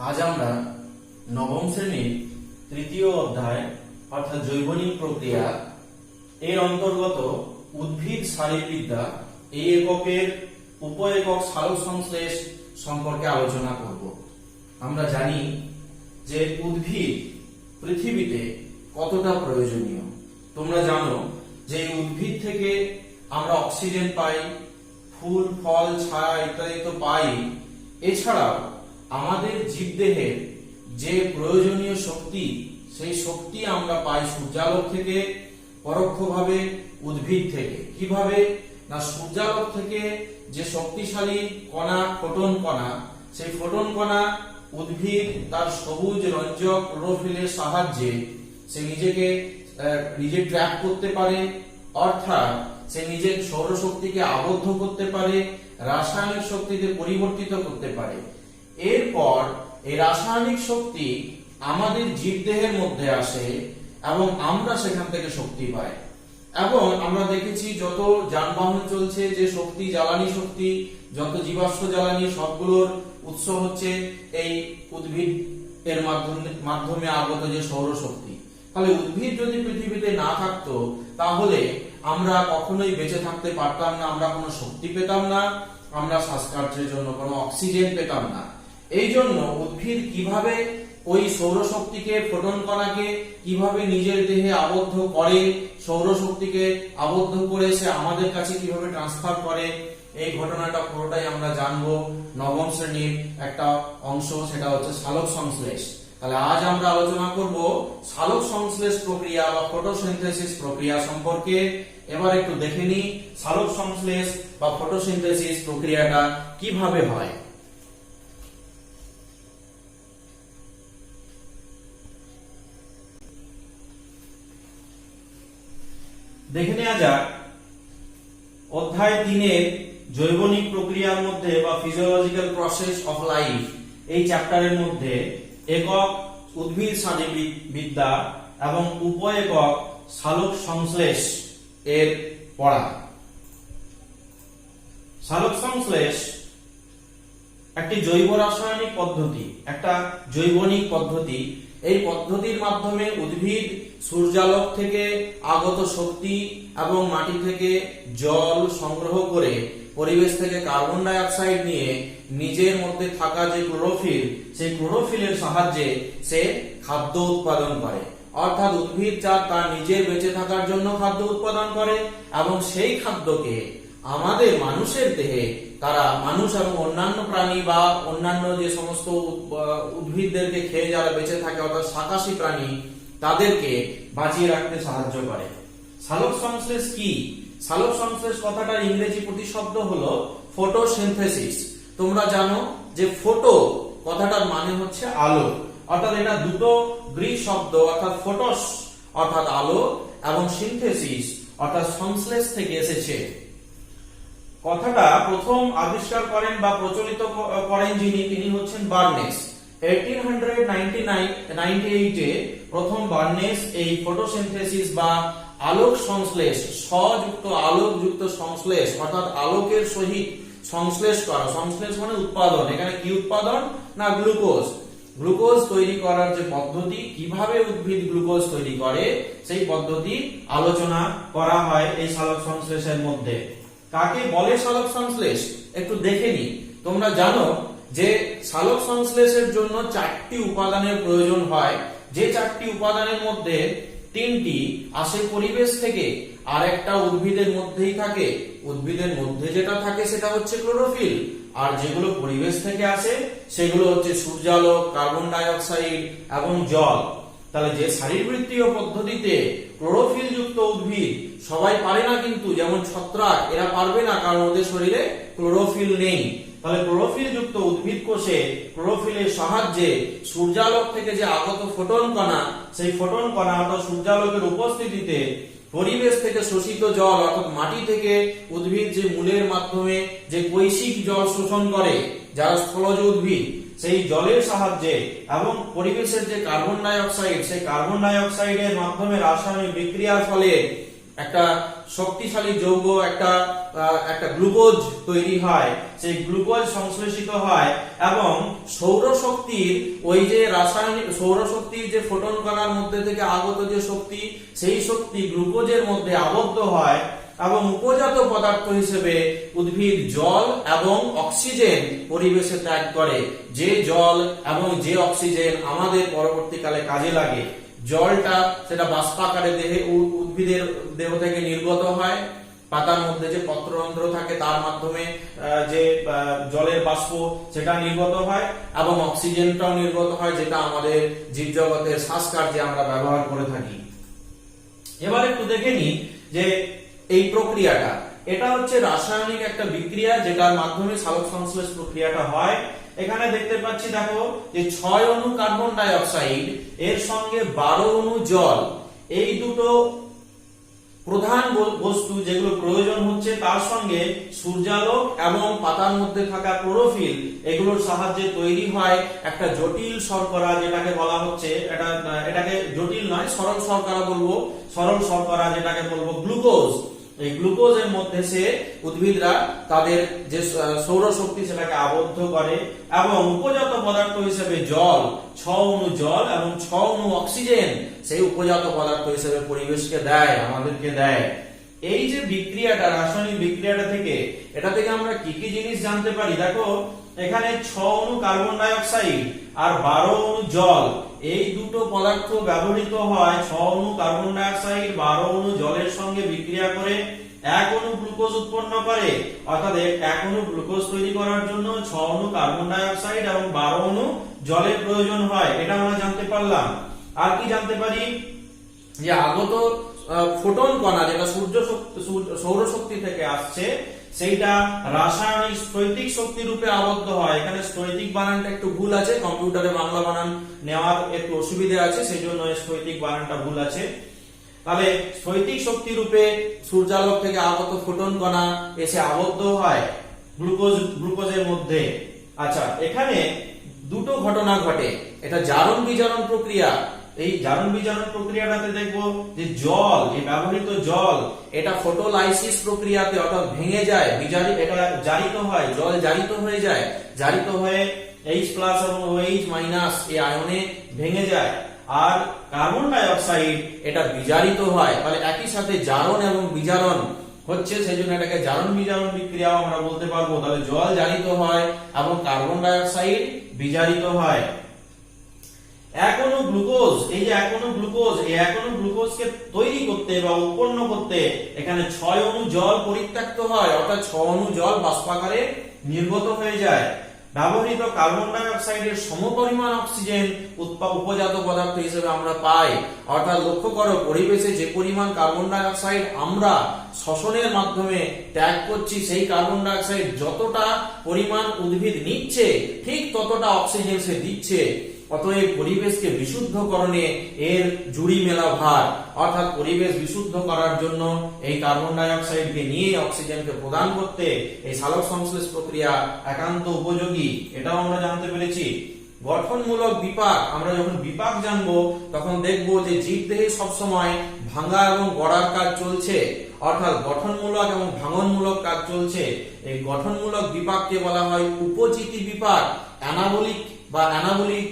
আজ আমরা নবম শ্রেণীর তৃতীয় অধ্যায় অর্থাৎ জৈবনিক প্রক্রিয়া এর অন্তর্গত উদ্ভিদ শারীরবিদ্যা এই এককের উপ একক সালোক সংশ্লেষ সম্পর্কে আলোচনা করব। আমরা জানি যে উদ্ভিদ পৃথিবীতে কতটা প্রয়োজনীয়। তোমরা জানো যে উদ্ভিদ থেকে আমরা অক্সিজেন পাই, ফুল ফল ছায়া ইত্যাদি তো পাই। এছাড়াও আমাদের জীবদেহের যে প্রয়োজনীয় শক্তি, সেই শক্তি আমরা পাই সূর্যালোক থেকে, পরোক্ষভাবে উদ্ভিদ থেকে। কিভাবে না, সূর্যালোক থেকে যে শক্তিশালী কণা ফোটন কণা, সেই ফোটন কণা উদ্ভিদ তার সবুজ রঞ্জক ক্লোরোফিলের সাহায্যে সে নিজে ট্র্যাপ করতে পারে, অর্থাৎ সে নিজের সৌরশক্তিকে আবদ্ধ করতে পারে, রাসায়নিক শক্তিতে পরিবর্তিত করতে পারে। এরপর এই রাসায়নিক শক্তি আমাদের জীবদেহের মধ্যে আসে এবং আমরা সেখান থেকে শক্তি পাই। এবং আমরা দেখেছি যত যানবাহন চলছে, যে শক্তি, জ্বালানি শক্তি, যত জীবাশ্ম জ্বালানি, সবগুলোর উৎস হচ্ছে এই উদ্ভিদ এর মাধ্যমে আগত যে সৌরশক্তি। তাহলে উদ্ভিদ যদি পৃথিবীতে না থাকতো তাহলে আমরা কখনোই বেঁচে থাকতে পারতাম না, আমরা কোনো শক্তি পেতাম না, আমরা শ্বাসকার্যের জন্য কোনো অক্সিজেন পেতাম না। এই জন্য উদ্ভিদ কিভাবে ওই সৌরশক্তিকে, ফোটন কণাকে কিভাবে নিজের দেহে আবদ্ধ করে, সৌরশক্তিকে আবদ্ধ করে সে আমাদের কাছে কিভাবে ট্রান্সফার করে, এই ঘটনাটা পুরোটাই আমরা জানবো নবম শ্রেণীর একটা অংশ, সেটা হচ্ছে সালোক সংশ্লেষ। তাহলে আজ আমরা আলোচনা করব সালোক সংশ্লেষ প্রক্রিয়া বা ফটোসিনথেসিস প্রক্রিয়া সম্পর্কে। এবার একটু দেখে নিই সালোক সংশ্লেষ বা ফটোসিনথেসিস প্রক্রিয়াটা কিভাবে হয়। দেখে নেওয়া যাক অধ্যায় 3-এর জৈবনিক প্রক্রিয়ার মধ্যে বা ফিজিওলজিক্যাল প্রসেস অফ লাইফ এই চ্যাপ্টারের মধ্যে একক উদ্ভিদ শারীরবিদ্যা এবং উপ একক সালোক সংশ্লেষ এর পড়া। সালোক সংশ্লেষ একটি জৈব রাসায়নিক পদ্ধতি, একটা জৈবনিক পদ্ধতি। এই পদ্ধতির মাধ্যমে উদ্ভিদ সূর্যালোক থেকে আগত শক্তি এবং মাটি থেকে জল সংগ্রহ করে পরিবেশ থেকে কার্বন ডাই অক্সাইড নিয়ে নিজের মধ্যে থাকা যে ক্লোরোফিল, সেই ক্লোরোফিলের সাহায্যে সে খাদ্য উৎপাদন করে। অর্থাৎ উদ্ভিদ তার নিজের বেঁচে থাকার জন্য খাদ্য উৎপাদন করে এবং সেই খাদ্যকে আমাদের মানুষের দেহে, তারা মানুষ এবং অন্যান্য প্রাণী বা অন্যান্য যে সমস্ত উদ্ভিদদেরকে খেয়ে যারা বেঁচে থাকে, অর্থাৎ শাকাশী প্রাণী, তাদেরকে বাঁচিয়ে রাখতে সাহায্য করে। সালোক সংশ্লেষ কি? সালোক সংশ্লেষ কথাটার ইংরেজি প্রতিশব্দ হলো ফটোসিনথেসিস। তোমরা জানো যে ফটো কথাটার মানে হচ্ছে আলো, অর্থাৎ এটা দুটো গ্রিক শব্দ, অর্থাৎ ফটোস অর্থাৎ আলো এবং সিনথেসিস অর্থাৎ সংশ্লেষ থেকে এসেছে। কথাটা প্রথম আবিষ্কার করেন বা প্রচলিত করেন তিনি হচ্ছেন বার্নেস। 1898-এ প্রথম বার্নেস এই ফটোসিনথেসিস বা আলোক সংশ্লেষ, সযুক্ত আলোকযুক্ত সংশ্লেষ অর্থাৎ আলোকের সহিত সংশ্লেষ করা। সংশ্লেষ মানে উৎপাদন। এখানে কি উৎপাদন? না, গ্লুকোজ। গ্লুকোজ তৈরি করার যে পদ্ধতি, কিভাবে উদ্ভিদ গ্লুকোজ তৈরি করে, সেই পদ্ধতি আলোচনা করা হয় এই সালোক সংশ্লেষের মধ্যে। কাকে বলে সালোক সংশ্লেষ একটু দেখে নি। তোমরা জানো যে সালোক সংশ্লেষের জন্য 4টি উপাদানের প্রয়োজন হয়। যে 4টি উপাদানের মধ্যে 3টি আসে পরিবেশ থেকে, আর একটা উদ্ভিদের মধ্যেই থাকে। উদ্ভিদের মধ্যে যেটা থাকে সেটা হচ্ছে ক্লোরোফিল, আর যেগুলো পরিবেশ থেকে আসে সেগুলো হচ্ছে সূর্যালোক, কার্বন ডাই অক্সাইড এবং জল। তাহলে যে শারীরবৃত্তীয় পদ্ধতিতে ক্লোরোফিল যুক্ত উদ্ভিদ সবাই পারে না, কিন্তু যেমন ছত্রাক, এরা পারবে না কারণ ওদের শরীরে ক্লোরোফিল নেই। তাহলে ক্লোরোফিল যুক্ত উদ্ভিদ কোষে ক্লোরোফিলের সাহায্যে সূর্যালোক থেকে যে আগত ফোটন কণা, সেই ফোটন কণা অর্থাৎ সূর্যালোকের উপস্থিতিতে পরিবেশ থেকে শোষিত জল অর্থাৎ মাটি থেকে উদ্ভিদ যে মূলের মাধ্যমে যে কৈশিক জল শোষণ করে, যারা স্থলজ উদ্ভিদ, সেই জলের সাহায্যে এবং পরিবেশের যে কার্বন ডাই অক্সাইড, সেই কার্বন ডাই অক্সাইডের মাধ্যমে রাসায়নিক বিক্রিয়ার ফলে একটা শক্তিশালী যৌগ একটা একটা গ্লুকোজ তৈরি হয়, সেই গ্লুকোজ সংশ্লেষিত হয় এবং সৌরশক্তির ওই যে রাসায়নিক সৌরশক্তির যে ফোটন কণার মধ্যে থেকে আগত যে শক্তি, সেই শক্তি গ্লুকোজের মধ্যে আবদ্ধ হয় এবং উপজাত পদার্থ হিসেবে উদ্ভিদ জল এবং অক্সিজেন পরিবেশে ত্যাগ করে। যে জল এবং যে অক্সিজেন আমাদের পরবর্তীকালে কাজে লাগে, জলটা সেটা বাষ্পাকারে উদ্ভিদের দেহ থেকে নির্গত হয়, পাতার মধ্যে যে পত্ররন্ধ্র থাকে তার মাধ্যমে যে জলের বাষ্প সেটা নির্গত হয় এবং অক্সিজেনটাও নির্গত হয়, যেটা আমাদের জীবজগতের শ্বাসকার্যে আমরা ব্যবহার করে থাকি। এবার একটু দেখে নিই যে এই প্রক্রিয়াটা, এটা হচ্ছে রাসায়নিক একটা বিক্রিয়া যেটার মাধ্যমে সালোক সংশ্লেষ প্রক্রিয়াটা হয়। এখানে দেখতে পাচ্ছি, দেখো যে 6 অণু কার্বন ডাই অক্সাইড এর সঙ্গে 12 অণু জল, এই দুটো প্রধান বস্তু যেগুলো প্রয়োজন হচ্ছে, তার সঙ্গে সূর্যালোক এবং পাতার মধ্যে থাকা ক্লোরোফিল, এগুলোর সাহায্যে তৈরি হয় একটা জটিল শর্করা, যেটাকে বলা হচ্ছে এটাকে জটিল নয়, সরল শর্করা বলবো, সরল শর্করা যেটাকে বলবো গ্লুকোজ। এই গ্লুকোজের মধ্যে সে উদ্ভিদরা তাদের যে সৌরশক্তি সেটাকে আবদ্ধ করে এবং উপজাত পদার্থ হিসেবে জল, 6 অণু জল এবং 6 অণু অক্সিজেন সেই উপজাত পদার্থ হিসেবে পরিবেশকে দেয়, আমাদেরকে দেয়। এই যে বিক্রিয়াটা, রাসায়নিক বিক্রিয়াটা থেকে, এটা থেকে আমরা কি কি জিনিস জানতে পারি? দেখো এখানে 6 অণু কার্বন ডাই অক্সাইড আর 12 অণু জল, এই দুটো পদার্থ ব্যবহৃত হয় 6 অণু কার্বন ডাই অক্সাইড 12 অণু জলের সঙ্গে বিক্রিয়া করে 1 অণু গ্লুকোজ উৎপন্ন করে। অর্থাৎ 1 অণু গ্লুকোজ তৈরি করার জন্য 6 অণু কার্বন ডাই অক্সাইড এবং 12 অণু জলের প্রয়োজন হয়, এটা আমরা জানতে পারলাম। আর কি জানতে পারি? যে আগত ফোটন কণা যেটা সৌরশক্তি থেকে আসছে, সেইটা রাসায়নিক স্থৈতিক শক্তি রূপে আবদ্ধ হয়। এখানে স্থৈতিক বানানটা একটু ভুল আছে, কম্পিউটারে বাংলা বানান নেওয়ার একটু অসুবিধা আছে, সেই জন্য স্থৈতিক বানানটা ভুল আছে। তাহলে স্থৈতিক শক্তি রূপে সূর্যালোক থেকে আগত ফোটন কণা এসে আবদ্ধ হয় গ্লুকোজের মধ্যে। আচ্ছা, এখানে দুটো ঘটনা ঘটে, এটা জারণ বিজারণ প্রক্রিয়া। এই জারণ বিজারণ প্রক্রিয়াটাতে দেখবো যে জল, এই ব্যবহৃত জল, এটা ফটোলাইসিস প্রক্রিয়াতে অর্থাৎ ভেঙে যায়, এটা জারিত হয়, জল জারিত হয়ে যায়, জারিত হয়ে H+ এবং OH- এই আয়নে ভেঙে যায়। আর কার্বন ডাই অক্সাইড এটা বিজারিত হয়। তাহলে একই সাথে জারণ এবং বিজারণ হচ্ছে, সেই জন্য এটাকে জারণ বিজারণ বিক্রিয়াও আমরা বলতে পারবো। তাহলে জল জারিত হয় এবং কার্বন ডাই অক্সাইড বিজারিত হয়। 1 অণু গ্লুকোজ, এই যে 1 অণু গ্লুকোজ, এই 1 অণু গ্লুকোজকে তৈরি করতে বা উৎপন্ন করতে এখানে 6 অণু জল পরিত্যক্ত হয়, অর্থাৎ 6 অণু জল বাষ্পাকারে নির্গত হয়ে যায়। ব্যবহৃত কার্বন ডাই অক্সাইডের সমপরিমাণ অক্সিজেন উপজাত পদার্থ হিসেবে আমরা পাই। অর্থাৎ লক্ষ্য করো, পরিবেশে যে পরিমাণ কার্বন ডাই অক্সাইড আমরা শ্বসনের মাধ্যমে ত্যাগ করছি, সেই কার্বন ডাই অক্সাইড যতটা পরিমাণ উদ্ভিদ নিচ্ছে, ঠিক ততটা অক্সিজেন সে দিচ্ছে। অতএব পরিবেশকে বিশুদ্ধকরণে এর জুড়ি মেলা ভার, অর্থাৎ পরিবেশ বিশুদ্ধ করার জন্য এই কার্বন ডাই অক্সাইডকে নিয়ে অক্সিজেনকে প্রদান করতে এই সালোক সংশ্লেষ প্রক্রিয়া একান্ত উপযোগী, এটাও আমরা জানতে পেরেছি। গঠনমূলক বিপাক, আমরা যখন বিপাক জানবো তখন দেখবো যে জীবদেহে সবসময় ভাঙা এবং গড়ার কাজ চলছে, অর্থাৎ গঠনমূলক এবং ভাঙনমূলক কাজ চলছে। এই গঠনমূলক বিপাককে বলা হয় উপচিতি বিপাক,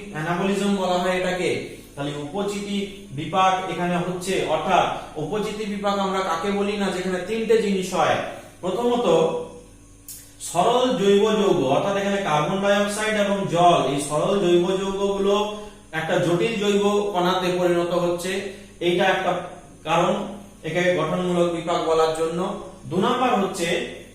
অ্যানাবলিজম বলা হয় এটাকে। তাহলে উপচিতি বিপাক এখানে হচ্ছে, অর্থাৎ উপচিতি বিপাক আমরা কাকে বলি না, যেখানে 3টে জিনিস হয়। প্রথমত সরল জৈব যৌগ, অর্থাৎ এখানে কার্বন ডাই অক্সাইড এবং জল, এই সরল জৈব যৌগগুলো একটা জটিল জৈব কণাতে পরিণত হচ্ছে, এইটা একটা কারণ একে গঠনমূলক বিপাক বলার জন্য। 2 নাম্বার হচ্ছে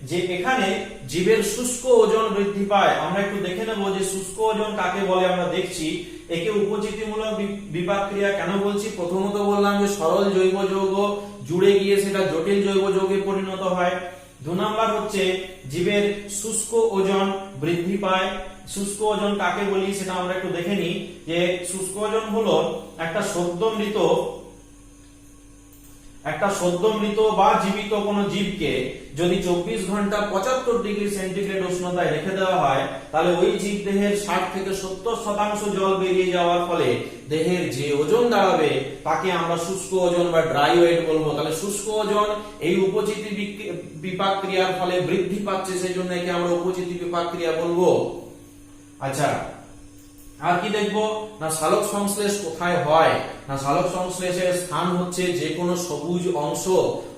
যে এখানে জীবের শুষ্ক ওজন বৃদ্ধি পায়। আমরা একটু দেখে নেব যে শুষ্ক ওজন কাকে বলে। আমরা দেখছি একে উপচিতিমূলক বিপাক ক্রিয়া কেন বলছি। প্রথমত বললাম যে সরল জৈব যৌগ জুড়ে গিয়ে সেটা জটিল জৈব যৌগে পরিণত হয়। 2 নাম্বার হচ্ছে জীবের শুষ্ক ওজন বৃদ্ধি পায়। শুষ্ক ওজন কাকে বলি সেটা আমরা একটু দেখে নিই। যে শুষ্ক ওজন হলো একটা সদ্যমৃত একটা সদ্য মৃত বা জীবিত কোনো জীবকে যদি 24 ঘন্টা 75 ডিগ্রি সেন্টিগ্রেড উষ্ণতায় রেখে দেওয়া হয়, তাহলে ওই জীব দেহের 60 থেকে 70% জল বেরিয়ে যাওয়ার ফলে দেহের যে ওজন দাঁড়াবে তাকে আমরা শুষ্ক ওজন বা ড্রাই ওয়েট বলবো। তাহলে শুষ্ক ওজন এই উপচিতি বিপাক ক্রিয়ার ফলে বৃদ্ধি পাচ্ছে, সেই জন্য একে আমরা উপচিতি বিপাক ক্রিয়া বলবো। আচ্ছা, আর কি দেখবো না, সালোক সংশ্লেষ কোথায় হয় না, সালোক সংশ্লেষের স্থান হচ্ছে যে কোনো সবুজ অংশ,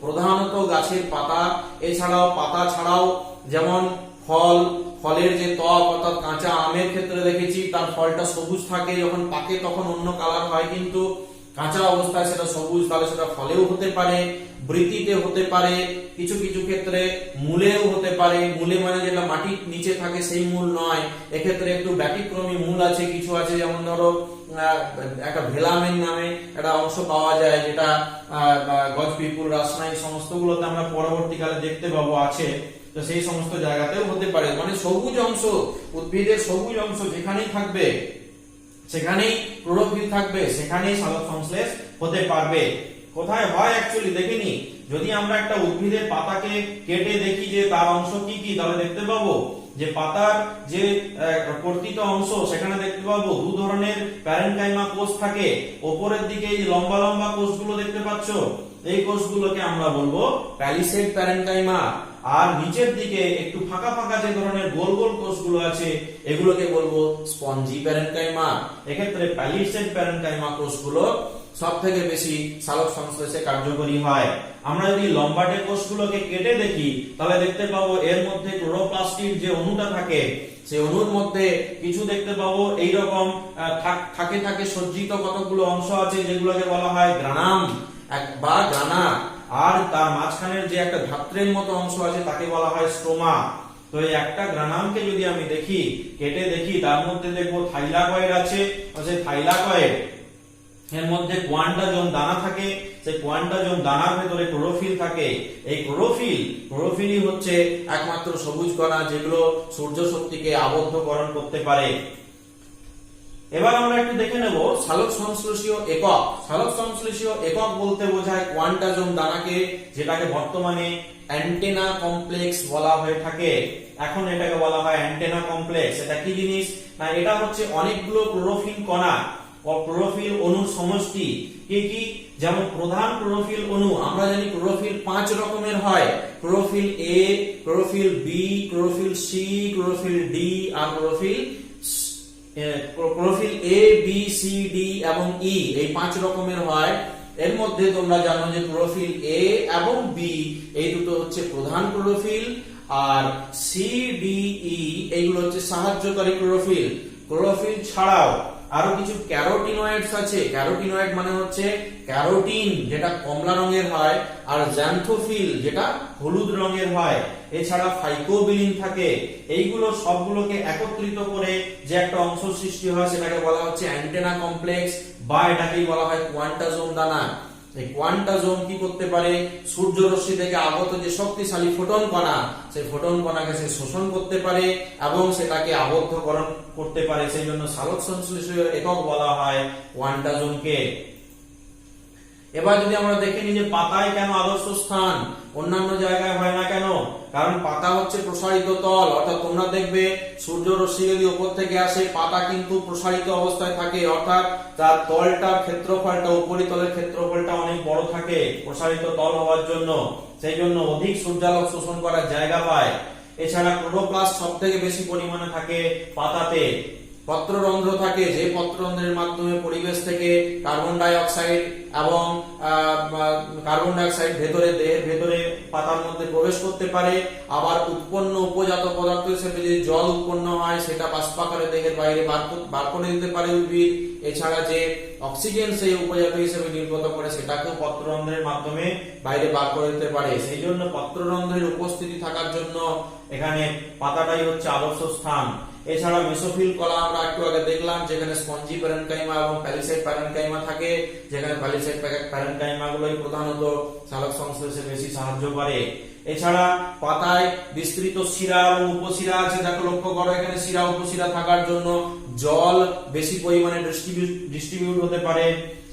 প্রধানত গাছের পাতা, এছাড়াও পাতা ছাড়াও যেমন ফলের যে ত্বক, অর্থাৎ কাঁচা আমের ক্ষেত্রে দেখেছি তার ফলটা সবুজ থাকে, যখন পাকে তখন অন্য কালার হয়, কিন্তু কাঁচা অবস্থায় সেটা সবুজ, তাহলে সেটা ফলেও হতে পারে, বৃতিতে হতে পারে, কিছু কিছু ক্ষেত্রে মূলেও হতে পারে। মূলে মানে যেটা মাটির নিচে থাকে সেই মূল নয়, এক্ষেত্রে একটু ব্যতিক্রমী মূল আছে, কিছু আছে, যেমন ধরো একটা ভেলামেন নামে একটা অংশ পাওয়া যায়, যেটা গজপিপুল, রাসনাই সমস্তগুলোতে আমরা পরবর্তীকালে দেখতে পাবো আছে, তো সেই সমস্ত জায়গাতেও হতে পারে। মানে সবুজ অংশ, উদ্ভিদের সবুজ অংশ যেখানেই থাকবে সেখানেই ক্লোরোফিল থাকবে, সেখানেই সালোক সংশ্লেষ হতে পারবে। কোথায় হয় অ্যাকচুয়ালি দেখিনি, যদি আমরা একটা উদ্ভিদের পাতাকে কেটে দেখি যে তার অংশ কি কি, তাহলে দেখতে পাবো যে পাতার যে কর্তিত অংশ সেখানে দেখতে পাবো দু ধরনের প্যারেনকাইমা কোষ থাকে। ওপরের দিকে এই লম্বা লম্বা কোষগুলো দেখতে পাচ্ছ, এই কোষগুলোকে আমরা বলবো প্যালিসেড প্যারেনকাইমা, আর নিচের দিকে একটু ফাঁকা ফাঁকা যে ধরনের গোল গোল কোষগুলো আছে এগুলোকে বলবো স্পঞ্জি প্যারেনকাইমা। এক্ষেত্রে প্যালিসেড প্যারেনকাইমা কোষগুলো সব থেকে বেশি সালোক সংশ্লেষে কার্যকরী হয়। আমরা যদি লম্বাটে কোষগুলোকে কেটে দেখি তাহলে দেখতে পাবো এর মধ্যে ক্লোরোপ্লাস্টের যে অণুটা থাকে সেই অণুর মধ্যে কিছু দেখতে পাবো এইরকম থাকে থাকে সজ্জিত কতগুলো অংশ আছে, যেগুলোকে বলা হয় গ্রানাম বা গ্রানা, আর তার মাঝখানের যে একটা ধাত্রের মতো অংশ আছে তাকে বলা হয় স্ট্রোমা। তো এই একটা গ্রানামকে যদি আমি দেখি, কেটে দেখি, তার মধ্যে দেখবো থাইলাকয়েড আছে, সেই থাইলাকয়েড এর মধ্যে কোয়ান্টাজোম দানা থাকে, সেই কোয়ান্টাজোম দানার ভেতরে ক্লোরোফিল থাকে। এই ক্লোরোফিলই হচ্ছে একমাত্র সবুজ কণা যেগুলো সূর্য শক্তিকে আবদ্ধকরণ করতে পারে। এবার আমরা একটু দেখে নেব সালোক সংশ্লেষীয় একক। সালোক সংশ্লেষীয় একক বলতে বোঝায় কোয়ান্টাজোম দানাকে, যেটাকে বর্তমানে অ্যান্টেনা কমপ্লেক্স বলা হয়ে থাকে। এখন এটাকে বলা হয় অ্যান্টেনা কমপ্লেক্স। এটা কি জিনিস না, এটা হচ্ছে অনেকগুলো ক্লোরোফিল কণা ও ক্লোরোফিল অণুর সমষ্টি। কি কি? যেমন প্রধান ক্লোরোফিল অণু আমরা জানি ক্লোরোফিল 5 রকমের হয়, chlorophyll A, chlorophyll B, chlorophyll C, chlorophyll D আর chlorophyll A, B, C, D এবং ই, এই 5 রকমের হয়। এর মধ্যে তোমরা জানো যে ক্লোরোফিল এ এবং বি এই দুটো হচ্ছে প্রধান ক্লোরোফিল, আর সি, ডি, ই এইগুলো হচ্ছে সাহায্যকারী ক্লোরোফিল। ক্লোরোফিল ছাড়াও আরো কিছু ক্যারোটিনয়েডস আছে। ক্যারোটিনয়েড মানে হচ্ছে ক্যারোটিন যেটা কমলা রঙের হয়, আর জ্যান্থোফিল যেটা হলুদ রঙের হয়। এছাড়া ফাইকোবিলিন থাকে। এইগুলো সবগুলোকে একত্রিত করে যে একটা অংশ সৃষ্টি হয় সেটাকে বলা হচ্ছে অ্যান্টেনা কমপ্লেক্স, বা এটাকেই বলা হয় কোয়ান্টাজোম দানা। এই কোয়ান্টাজোম কি করতে পারে? সূর্য রশ্মি থেকে আগত যে শক্তিশালী ফোটন কণা, সেই ফোটন কণাকে সে শোষণ করতে পারে এবং সেটাকে আবদ্ধকরণ করতে পারে। সেই জন্য সালোক সংশ্লেষীয় একক বলা হয় কোয়ান্টাজোমকে। এবার যদি আমরা দেখে নিই যে পাতায় কেন আদর্শ স্থান, অন্যান্য জায়গায় হয় না কেন? কারণ পাতা হচ্ছে প্রসারিত তল, অর্থাৎ তোমরা দেখবে সূর্য রশ্মি যদি উপর থেকে আসে পাতা কিন্তু প্রসারিত অবস্থায় থাকে, অর্থাৎ তার তলটার ক্ষেত্রফলটা, উপরিতলের ক্ষেত্রফলটা অনেক বড় থাকে প্রসারিত তল হওয়ার জন্য, সেই জন্য অধিক সূর্যালোক শোষণ করার জায়গা পায়। এছাড়া ক্লোরোপ্লাস্ট সব থেকে বেশি পরিমাণে থাকে পাতাতে। পত্ররন্ধ্র থাকে, যে পত্ররন্ধ্রের মাধ্যমে পরিবেশ থেকে কার্বন ডাই অক্সাইড এবং দেহের ভেতরে পাতার মধ্যে প্রবেশ করতে পারে। আবার উৎপন্ন উপজাত পদার্থ হিসেবে যে জল উৎপন্ন হয় সেটা বাষ্পাকারে দেহের বাইরে বার করে দিতে পারে উদ্ভিদ। এছাড়া যে অক্সিজেন সেই উপজাত হিসেবে নির্গত করে সেটাকেও পত্ররন্ধ্রের মাধ্যমে বাইরে বার করে দিতে পারে। সেই জন্য পত্ররন্ধ্রের উপস্থিতি থাকার জন্য এখানে পাতাটাই হচ্ছে আদর্শ স্থান। এছাড়া মেসোফিল কলা আমরা একটু আগে দেখলাম, যেখানে স্পঞ্জি প্যারেনকাইমা এবং প্যালিসেড প্যারেনকাইমা থাকে, যেখানে প্যালিসেড প্যারেনকাইমা গুলোই প্রধানত সালোক সংশ্লেষে বেশি সাহায্য করে। এছাড়া পাতায় বিস্তৃত শিরা এবং উপশিরা আছে, দেখো লক্ষ্য করো এখানে শিরা উপশিরা থাকার জন্য জল বেশি পরিমাণে ডিস্ট্রিবিউট হতে পারে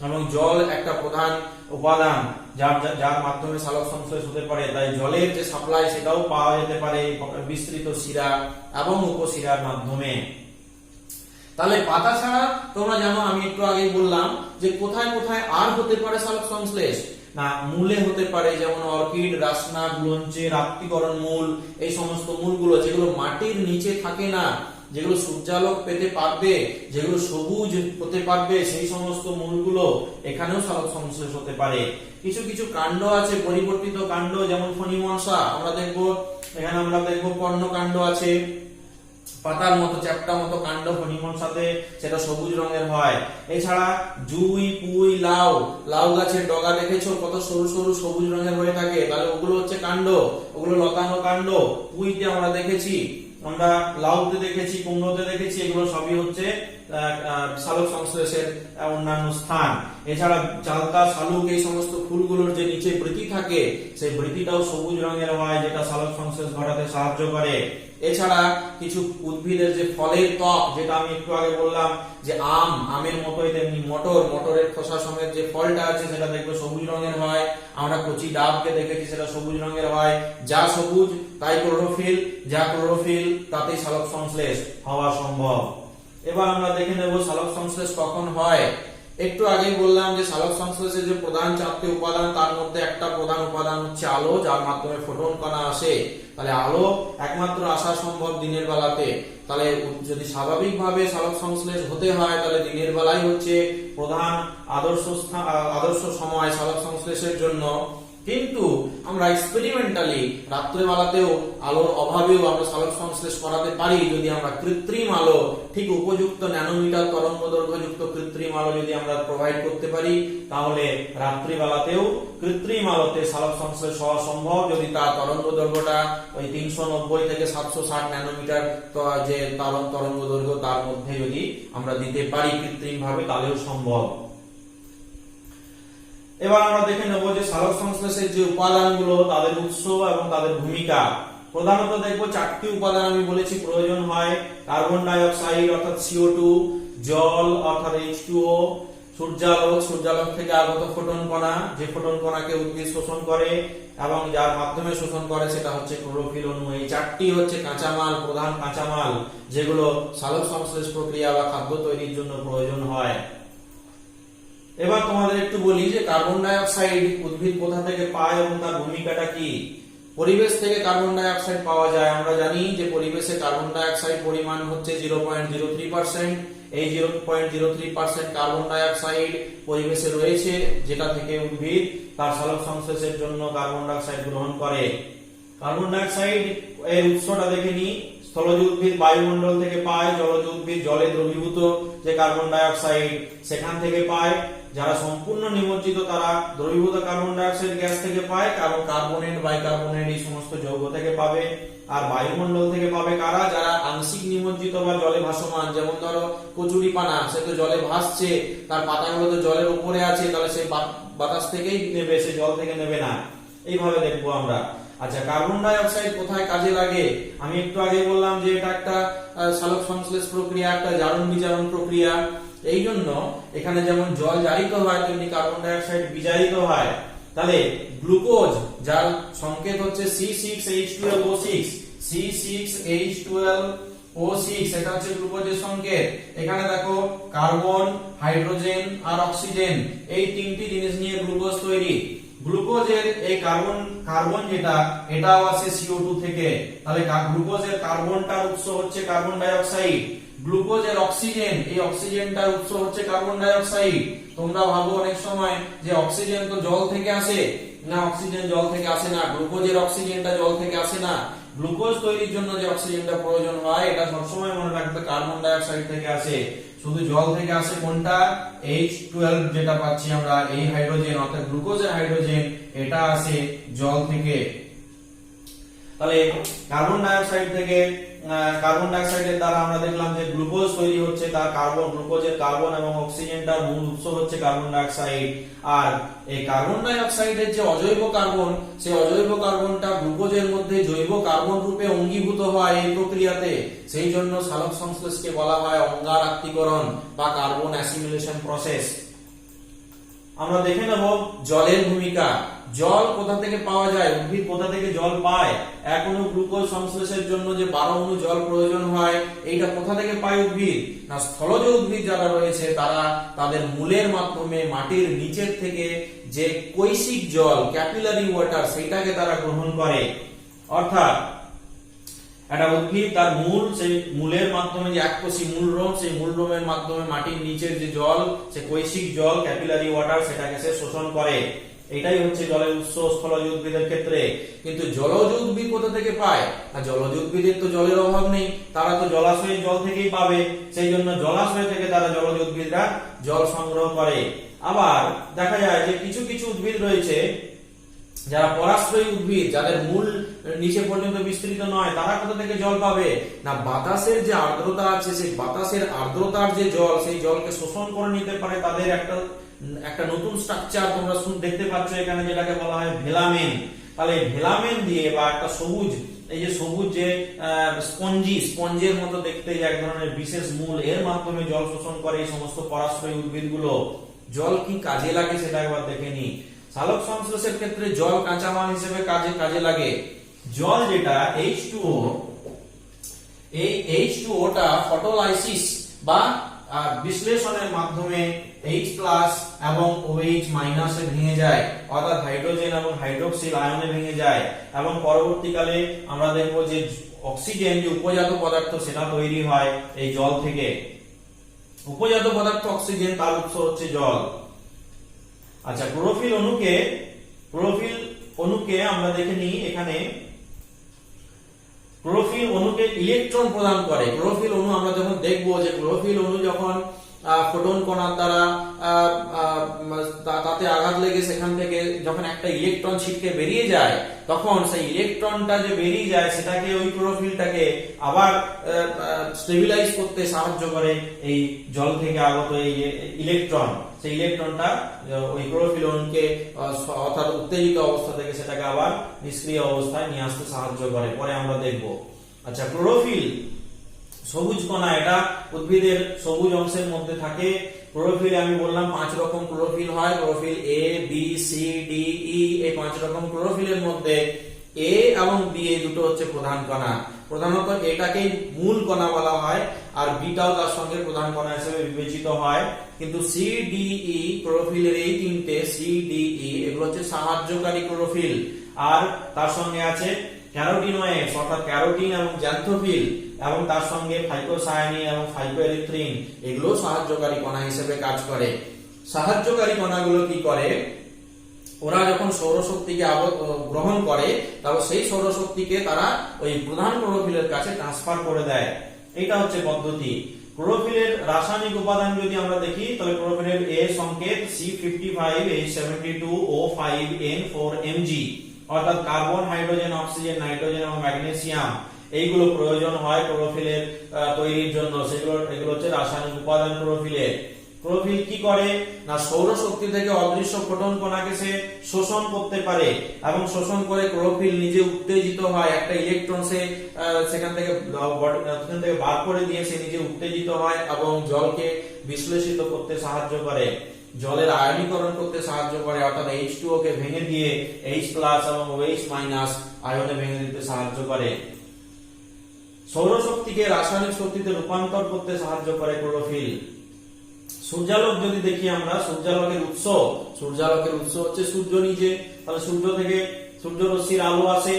এবং জল একটা প্রধান উপাদান যার মাধ্যমে সালোক সংশ্লেষ হতে পারে। তাই জলের যে সাপ্লাই সেটাও পাওয়া যেতে পারে বিস্তৃত শিরা এবং উপশিরার মাধ্যমে। তাহলে পাতা ছাড়া তোমরা জানো, আমি একটু আগেই বললাম যে কোথায় কোথায় আর হতে পারে সালোক সংশ্লেষ না, মূলে হতে পারে, যেমন অর্কিড, রাসনা, গুলঞ্চে, রাপ্তিকরণ মূল, এই সমস্ত মূলগুলো যেগুলো মাটির নিচে থাকে না, যেগুলো সূর্যালোক পেতে পারবে, যেগুলো সবুজ হতে পারবে, সেই সমস্ত মূলগুলো এখানেও সালোক সংশ্লেষ হতে পারে। কিছু কিছু কাণ্ড আছে পরিবর্তিত কাণ্ড, যেমন ফণিমনসা আমরা দেখবো, এখানে আমরা দেখবো পর্ণকাণ্ড আছে, পাতার মতো চ্যাপ্টা মতো কাণ্ড ফণিমনসাতে, সেটা সবুজ রঙের হয়। এছাড়া জুই, পুই, লাউ, লাউ গাছের ডগা দেখেছো কত সরু সরু সবুজ রঙের হয়ে থাকে, তাহলে ওগুলো হচ্ছে কাণ্ড, ওগুলো লতানো কাণ্ড। পুইতে আমরা দেখেছি, আমরা লাউতে দেখেছি, কুমড়োতে দেখেছি, এগুলো সবই হচ্ছে সালোক সংশ্লেষের অন্যান্য স্থান। এছাড়া চালতা, শালুক, এই সমস্ত ফুলগুলোর যে নিচে বৃতি থাকে, সেই বৃতিটাও সবুজ রঙের হয়, যেটা সালোক সংশ্লেষ ঘটাতে সাহায্য করে। এছাড়া কিছু উদ্ভিদের যে ফলের ত্বক, যেটা আমি একটু আগে বললাম যে আমের মতোই তেমনি মটরের খোসা সমেত যে ফলটা আছে সেটা দেখবে সবুজ রঙের হয়। আমরা কচি ডাবকে দেখেছি, সেটা সবুজ রঙের হয়। যা সবুজ তাই ক্লোরোফিল, যা ক্লোরোফিল তাতেই সালোক সংশ্লেষ হওয়া সম্ভব। এবার আমরা দেখে নেব সালোক সংশ্লেষ কখন হয়। একটু আগে বললাম যে সালোক সংশ্লেষের যে প্রধান 4টি উপাদান, তার মধ্যে একটা প্রধান উপাদান হচ্ছে আলো, যার মাধ্যমে ফোটন কণা আসে। তাহলে আলো একমাত্র আসা সম্ভব দিনের বেলাতে। তাহলে যদি স্বাভাবিকভাবে সালোক সংশ্লেষ হতে হয়, তাহলে দিনের বেলাই হচ্ছে প্রধান আদর্শ সময় সালোক সংশ্লেষের জন্য। কিন্তু আমরা এক্সপেরিমেন্টালি রাত্রেবেলাতেও আলোর অভাবেও আমরা সালোক সংশ্লেষ করাতে পারি, যদি আমরা কৃত্রিম আলো, ঠিক উপযুক্ত ন্যানোমিটার তরঙ্গ দৈর্ঘ্যযুক্ত কৃত্রিম আলো যদি আমরা প্রোভাইড করতে পারি, তাহলে রাত্রিবেলাতেও কৃত্রিম আলোতে সালোক সংশ্লেষ হওয়া সম্ভব, যদি তার তরঙ্গ দৈর্ঘ্যটা ওই 390 থেকে 760 ন্যানোমিটার যে তরঙ্গ দৈর্ঘ্য, তার মধ্যে যদি আমরা দিতে পারি কৃত্রিম ভাবে, তাহলেও সম্ভব। এবার আমরা দেখে নেব যে সালোক সংশ্লেষের যে উপাদানগুলো, তাদের উৎস এবং তাদের ভূমিকা। প্রধানত দেখবো 4টি উপাদান আমি বলেছি প্রয়োজন হয়। কার্বন ডাই অক্সাইড অর্থাৎ CO2, জল অর্থাৎ H2O, সূর্যালোক থেকে আগত ফোটন কণা, যে ফোটন কণাকে উদ্ভিদ শোষণ করে এবং যার মাধ্যমে শোষণ করে সেটা হচ্ছে ক্লোরোফিল অণু। এই 4টি হচ্ছে কাঁচামাল, প্রধান কাঁচামাল, যেগুলো সালোক সংশ্লেষ প্রক্রিয়া বা খাদ্য তৈরির জন্য প্রয়োজন হয়। এবার তোমাদের একটু বলি যে কার্বন ডাই অক্সাইড উদ্ভিদ কোথা থেকে পায় এবং তার ভূমিকাটা কি। পরিবেশ থেকে কার্বন ডাই অক্সাইড পাওয়া যায়। আমরা জানি যে পরিবেশে কার্বন ডাই অক্সাইড পরিমাণ হচ্ছে 0.03%। এই 0.03% কার্বন ডাই অক্সাইড পরিবেশে রয়েছে, যেটা থেকে উদ্ভিদ তার সালোক সংশ্লেষের জন্য কার্বন ডাই অক্সাইড গ্রহণ করে। কার্বন ডাই অক্সাইড এর উৎসটা দেখে নিই। স্থলজ উদ্ভিদ বায়ুমণ্ডল থেকে পায়, জলজ উদ্ভিদ জলে দ্রবীভূত যে কার্বন ডাই অক্সাইড সেখান থেকে পায়। যারা সম্পূর্ণ নিমজ্জিত তারা দ্রবীভূত কার্বন ডাই অক্সাইড গ্যাস থেকে পায়, কারণ কার্বনেট, বাইকার্বনেট এই সমস্ত যৌগ থেকে পাবে। আর বায়ুমণ্ডল থেকে পাবে কারা? যারা আংশিক নিমজ্জিত বা জলে ভাসমান, যেমন ধরো কচুরিপানা, সে তো জলে ভাসছে, তার পাতাগুলো তো জলের উপরে আছে, তাহলে সে বাতাস থেকেই নেবে, সে জল থেকে নেবে না। এইভাবে দেখবো আমরা। আচ্ছা, কার্বন ডাই অক্সাইড কোথায় কাজে লাগে? আমি একটু আগে বললাম যে এটা একটা সালোক সংশ্লেষ প্রক্রিয়া, একটা জারণ বিজারণ প্রক্রিয়া। এই জন্য এখানে যেমন জল জারিত হয়, তেমনি কার্বন ডাই অক্সাইড বিজারিত হয়। তাহলে গ্লুকোজ, যার সংকেত হচ্ছে C6H12O6, C6H12O6, এটা হচ্ছে গ্লুকোজের সংকেত। এখানে দেখো কার্বন, হাইড্রোজেন আর অক্সিজেন, এই 3টি জিনিস নিয়ে গ্লুকোজ তৈরি। গ্লুকোজের এই কার্বন যেটা, এটাও আসে CO2 থেকে। তাহলে গ্লুকোজের কার্বনটার উৎস হচ্ছে কার্বন ডাই অক্সাইড। গ্লুকোজের অক্সিজেন, এই অক্সিজেনটার উৎস হচ্ছে কার্বন ডাই অক্সাইড। তোমরা ভাবো অনেক সময় যে অক্সিজেন তো জল থেকে আসে, না, অক্সিজেন জল থেকে আসে না। গ্লুকোজের অক্সিজেনটা জল থেকে আসে না। গ্লুকোজ তৈরির জন্য যে অক্সিজেনটা প্রয়োজন হয়, এটা সবসময় মনে রাখবে কার্বন ডাই অক্সাইড থেকে আসে। শুধু জল থেকে আসে কোনটা? H12 যেটা পাচ্ছি আমরা, এই হাইড্রোজেন অর্থাৎ গ্লুকোজের হাইড্রোজেন, এটা আসে জল থেকে। তাহলে কার্বন ডাই অক্সাইড থেকে কার্বন ডাই অক্সাইডের দ্বারা আমরা দেখলাম যে গ্লুকোজ তৈরি হচ্ছে, তার গ্লুকোজের কার্বন এবং অক্সিজেনটার মূল উৎস হচ্ছে কার্বন ডাই অক্সাইড। আর এই কার্বন ডাই অক্সাইডের যে অজৈব কার্বন, সেই অজৈব কার্বনটা গ্লুকোজের মধ্যে জৈব কার্বন রূপে অঙ্গীভূত হয় এই প্রক্রিয়াতে। সেই জন্য সালোক সংশ্লেষকে বলা হয় অঙ্গারাক্তীকরণ বা কার্বন অ্যাসিমিলেশন প্রসেস। আমরা দেখে নেব জলের ভূমিকা। জল কোথা থেকে পাওয়া যায়, উদ্ভিদ কোথা থেকে জল পায়? এক অণু গ্লুকোজ সংশ্লেষের জন্য যে 12 অণু জল প্রয়োজন হয়, এইটা কোথা থেকে পায় উদ্ভিদ? না, স্থলজ উদ্ভিদ যারা রয়েছে তারা তাদের মূলের মাধ্যমে মাটির নিচের থেকে যে কৈশিক জল, ক্যাপিলারি ওয়াটার, সেটাকে তারা গ্রহণ করে। অর্থাৎ একটা উদ্ভিদ তার মূল, সেই মূলের মাধ্যমে যে এককোষী মূলরোম, সেই মূলরোমের মাধ্যমে মাটির নিচের যে জল, সে কৈশিক জল, ক্যাপিলারি ওয়াটার, সেটাকে সে শোষণ করে। এটাই হচ্ছে জলের উৎস স্থলজ উদ্ভিদের ক্ষেত্রে। কিন্তু জলজ উদ্ভিদ কোথা থেকে পায়? আর জলজ উদ্ভিদের তো জলের অভাব নেই, তারা তো জলাশয়ের জল থেকেই পাবে। সেই জন্য জলাশয় থেকে তারা জলজ উদ্ভিদরা জল সংগ্রহ করে। আবার দেখা যায় যে কিছু কিছু উদ্ভিদ রয়েছে যারা পরাশ্রয়ী উদ্ভিদ, যাদের মূল নিচে পর্যন্ত বিস্তৃত নয়, তারা কোথা থেকে জল পাবে? না, বাতাসের যে আর্দ্রতা আছে, সেই বাতাসের আর্দ্রতার যে জল, সেই জলকে শোষণ করে নিতে পারে। তাদের একটা নতুন স্ট্রাকচার তোমরা দেখতে পাচ্ছ এখানে, যেটাকে বলা হয় ভেলামেন। তাহলে ভেলামেন দিয়ে বা একটা সবুজ, এই যে সবুজ যে স্পঞ্জের মতো দেখতে যে এক ধরনের বিশেষ মূল, এর মাধ্যমে জল শোষণ করে এই সমস্ত পরাশ্রয়ী উদ্ভিদগুলো। জল কি কাজে লাগে সেটা একবার দেখে নি। সালোক সংশ্লেষের ক্ষেত্রে জল কাঁচামাল হিসেবে কাজে লাগে। জল যেটা H2O, এই H2O-টা ফটোলাইসিস বা বিশ্লেষণের মাধ্যমে H+ এবং OH- এ ভেঙে যায়, অর্থাৎ হাইড্রোজেন এবং হাইড্রোক্সিল আয়নে ভেঙে যায়। এবং পরবর্তীকালে আমরা দেখব যে অক্সিজেন, যে উপজাত পদার্থ, সেটা তৈরি হয় এই জল থেকে। উপজাত পদার্থ অক্সিজেন, তার উৎস হচ্ছে জল। আচ্ছা, ক্লোরোফিল অণুকে আমরা দেখে নিই এখানে। ক্লোরোফিল অণুকে ইলেকট্রন প্রদান করে। ক্লোরোফিল অণু আমরা যখন দেখব যে ক্লোরোফিল অণু যখন ফোটন কণার দ্বারা তাতে আঘাত লেগে সেখান থেকে যখন একটা ইলেকট্রন ছিটকে বেরিয়ে যায়, তখন সেই ইলেকট্রনটা যে বেরিয়ে যায় সেটাকে, ওই ক্লোরোফিলটাকে আবার স্টেবিলাইজ করতে সাহায্য করে এই জল থেকে আগত এই ইলেকট্রন। সেই ইলেকট্রনটা ওই ক্লোরোফিল অণুকে অর্থাৎ উত্তেজিত অবস্থা থেকে সেটাকে আবার নিষ্ক্রিয় অবস্থায় নিয়ে আসতে সাহায্য করে, পরে আমরা দেখব। আচ্ছা, ক্লোরোফিল সবুজ কণা, এটা উদ্ভিদের সবুজ অংশের মধ্যে থাকে। ক্লোরোফিল আমি বললাম 5 রকম ক্লোরোফিল হয়। Chlorophyll A, B, C, D, E, এই 5 রকম ক্লোরোফিলের মধ্যে A এবং B এই দুটো হচ্ছে প্রধান কণা। প্রধানত এটাকেই মূল কণা বলা হয়, আর বিটাও তার সঙ্গে প্রধান কণা হিসেবে বিবেচিত হয়। কিন্তু C, D, E ক্লোরোফিলের এই তিনটে C, D, E এগুলো হচ্ছে সাহায্যকারী ক্লোরোফিল। আর তার সঙ্গে আছে ক্যারোটিনয়েডস, অর্থাৎ ক্যারোটিন এবং জ্যান্থোফিল, এবং তার সঙ্গে ফাইটোসায়ানিন এবং ফাইটোএরিথ্রিন, এগুলো সাহায্যকারী কণা হিসেবে কাজ করে। সাহায্যকারী কণাগুলো কি করে? ওরা যখন সৌরশক্তিকে গ্রহণ করে, তারপর সেই সৌরশক্তিকে তারা ওই প্রধান ক্লোরোফিলের কাছে ট্রান্সফার করে দেয়। এটা হচ্ছে পদ্ধতি। ক্লোরোফিলের রাসায়নিক উপাদান যদি আমরা দেখি, তবে ক্লোরোফিলের A সংকেত C55H72O5N4Mg, অর্থাৎ কার্বন, হাইড্রোজেন, অক্সিজেন, নাইট্রোজেন এবং ম্যাগনেসিয়াম, এইগুলো প্রয়োজন হয় ক্লোরোফিলের তৈরির জন্য। এগুলো হচ্ছে রাসায়নিক উপাদান ক্লোরোফিলের। ক্লোরোফিল কি করে? না, সৌরশক্তি থেকে অদৃশ্য ফোটন কণাকে সে শোষণ করতে পারে, এবং শোষণ করে ক্লোরোফিল নিজে উত্তেজিত হয়। একটা ইলেকট্রন সে সেখান থেকে বার করে দিয়ে সে নিজে উত্তেজিত হয় এবং জলকে বিশ্লেষিত করতে সাহায্য করে, জলের আয়নীকরণ করতে সাহায্য করে, অর্থাৎ H2O কে ভেঙে দিয়ে H+ এবং OH- আয়নে ভেঙে দিতে সাহায্য করে। সৌরশক্তিকে রাসায়নিক শক্তিতে রূপান্তর করতে সাহায্য করে ক্লোরোফিল। সূর্যালোক যদি দেখি আমরা, সূর্যালোকের উৎস হচ্ছে সূর্য নিজে। তাহলে সূর্য থেকে সূর্যরশ্মির আলো আসে,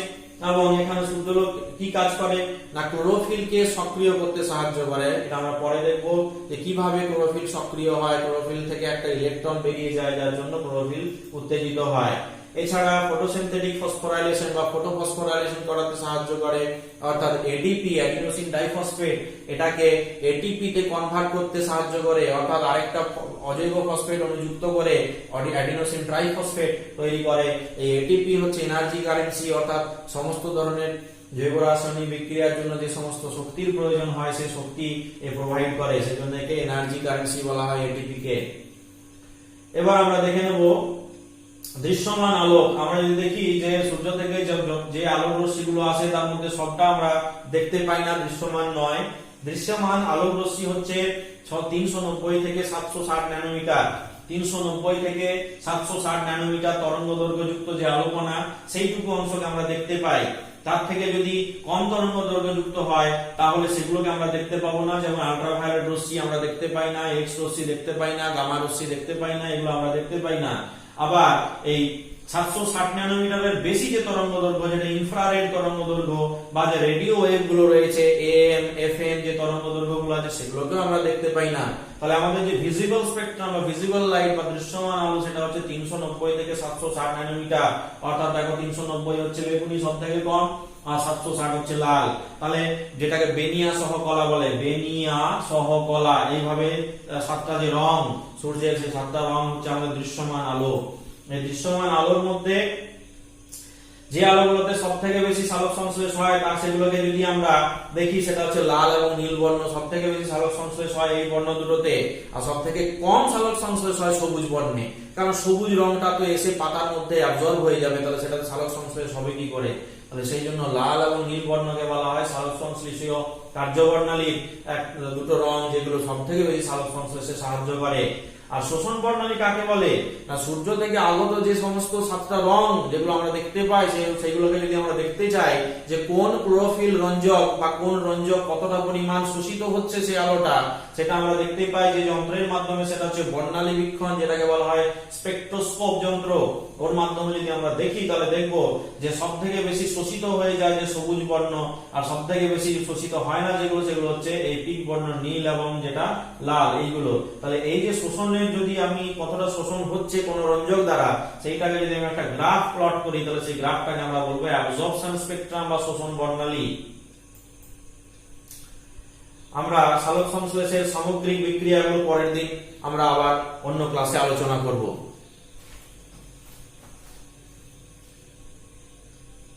এবং এখানে সূর্যালোক কি কাজ করে? না, ক্লোরোফিলকে সক্রিয় করতে সাহায্য করে। এটা আমরা পরে দেখব যে কিভাবে ক্লোরোফিল সক্রিয় হয়। ক্লোরোফিল থেকে একটা ইলেকট্রন বেরিয়ে যায়, যার জন্য ক্লোরোফিল উত্তেজিত হয়। এছাড়া ফটোসিনথেটিক ফসফোরাইলেশন বা ফটোফসফোরাইলেশন করাতে সাহায্য করে, অর্থাৎ এডিপি, অ্যাডিনোসিন ডাইফসফেট, এটাকে এটিপি তে কনভার্ট করতে সাহায্য করে, অর্থাৎ আরেকটা অজৈব ফসফেট অনুযুক্ত করে অ্যাডিনোসিন ট্রাইফসফেট তৈরি করে। এই এটিপি হচ্ছে এনার্জি কারেন্সি, অর্থাৎ সমস্ত ধরনের জৈব রাসায়নিক বিক্রিয়ার জন্য যে সমস্ত শক্তির প্রয়োজন হয় সেই শক্তি প্রোভাইড করে, সেজন্য একে এনার্জি কারেন্সি বলা হয়, এটিপি কে। এবার আমরা দেখে নেব দৃশ্যমান আলোক। আমরা যদি দেখি যে সূর্য থেকে যে আলোক রশ্মিগুলো আসে তার মধ্যে সবটা আমরা দেখতে পাই না, দৃশ্যমান নয়। দৃশ্যমান আলোক রশ্মি হচ্ছে 390 থেকে 760 ন্যানোমিটার। 390 থেকে 760 ন্যানোমিটার তরঙ্গ দৈর্ঘ্যযুক্ত যে আলোকনা, সেইটুকু অংশকে আমরা দেখতে পাই। তার থেকে যদি কম তরঙ্গ দৈর্ঘ্যযুক্ত হয় তাহলে সেগুলোকে আমরা দেখতে পাবো না, যেমন আল্ট্রাভায়োলেট রশ্মি আমরা দেখতে পাই না, এক্স রশ্মি দেখতে পাই না, গামা রশ্মি দেখতে পাই না, এগুলো আমরা দেখতে পাই না। আবার এই 760 ন্যানোমিটারের বেশি যে তরঙ্গ দৈর্ঘ্য, যেটা ইনফ্রারেড তরঙ্গ দৈর্ঘ্য বা যে রেডিও ওয়েভ গুলো রয়েছে, এএম এফএম যে তরঙ্গ দৈর্ঘ্য গুলো আছে, সেগুলোকেও আমরা দেখতে পাই না। তাহলে আমাদের যে ভিজিবল স্পেকট্রাম বা ভিজিবল লাইট বা দৃশ্যমান আলো, সেটা হচ্ছে 390 থেকে 760 ন্যানোমিটার। অর্থাৎ দেখো 390 হচ্ছে বেগুনি সবথেকে কম, আর 760 হচ্ছে লাল। তাহলে যেটাকে বেনিয়া সহ কলা বলে, বেনিয়া সহ কলা, এইভাবে সাতটা যে রং সূর্যের, সেই সাতটা রং হচ্ছে আমাদের দৃশ্যমান আলো। এই দৃশ্যমান আলোর মধ্যে যে আলোগুলোতে সব থেকে বেশি সালোক সংশ্লেষ হয় তার সেগুলোকে যদি আমরা দেখি, সেটা হচ্ছে লাল এবং নীল বর্ণ। সব থেকে বেশি সালোক সংশ্লেষ হয় এই বর্ণ দুটোতে, আর সব থেকে কম সালোক সংশ্লেষ হয় সবুজ বর্ণে। কারণ সবুজ রংটা তো এসে পাতার মধ্যে অ্যাবজর্ব হয়ে যাবে, তাহলে সেটাতে সালোক সংশ্লেষ হবে কি করে? তাহলে সেই জন্য লাল এবং নীল বর্ণকে বলা হয় সালোক সংশ্লেষীয় কার্যবর্ণালীর দুটো রং, যেগুলো সব থেকে বেশি সালোক সংশ্লেষে সাহায্য করে। আর শোষণ বর্ণালী কাকে বলে? না, সূর্য থেকে আগত যে সমস্ত সাতটা রং যেগুলো আমরা দেখতে পাই, সেগুলোকে যদি আমরা দেখতে চাই যে কোন ক্লোরোফিল রঞ্জক বা কোন রঞ্জক কতটা পরিমাণ শোষিত হচ্ছে সেই আলোটা, সেটা আমরা দেখতে পাই যে যন্ত্রের মাধ্যমে, সেটা হচ্ছে বর্ণালী বীক্ষণ, যেটাকে বলা হয় স্পেকট্রোস্কোপ যন্ত্র। ওর মাধ্যমে যদি আমরা দেখি তাহলে দেখবো যে সব থেকে বেশি শোষিত হয়ে যায় যে সবুজ বর্ণ, আর সব থেকে বেশি শোষিত হয় না যেগুলো, সেগুলো হচ্ছে এই পিক বর্ণ নীল এবং যেটা লাল, এইগুলো। তাহলে এই যে শোষণের, যদি আমি কতটা শোষণ হচ্ছে কোন রঞ্জক দ্বারা, সেইটাকে যদি আমি একটা গ্রাফ প্লট করি, তাহলে সেই গ্রাফটাকে আমরা বলবো অ্যাবজর্পশন স্পেকট্রাম বা শোষণ বর্ণালী। আমরা সালোক সংশ্লেষের সামগ্রিক বিক্রিয়াগুলো পরের দিন আমরা আবার অন্য ক্লাসে আলোচনা করব।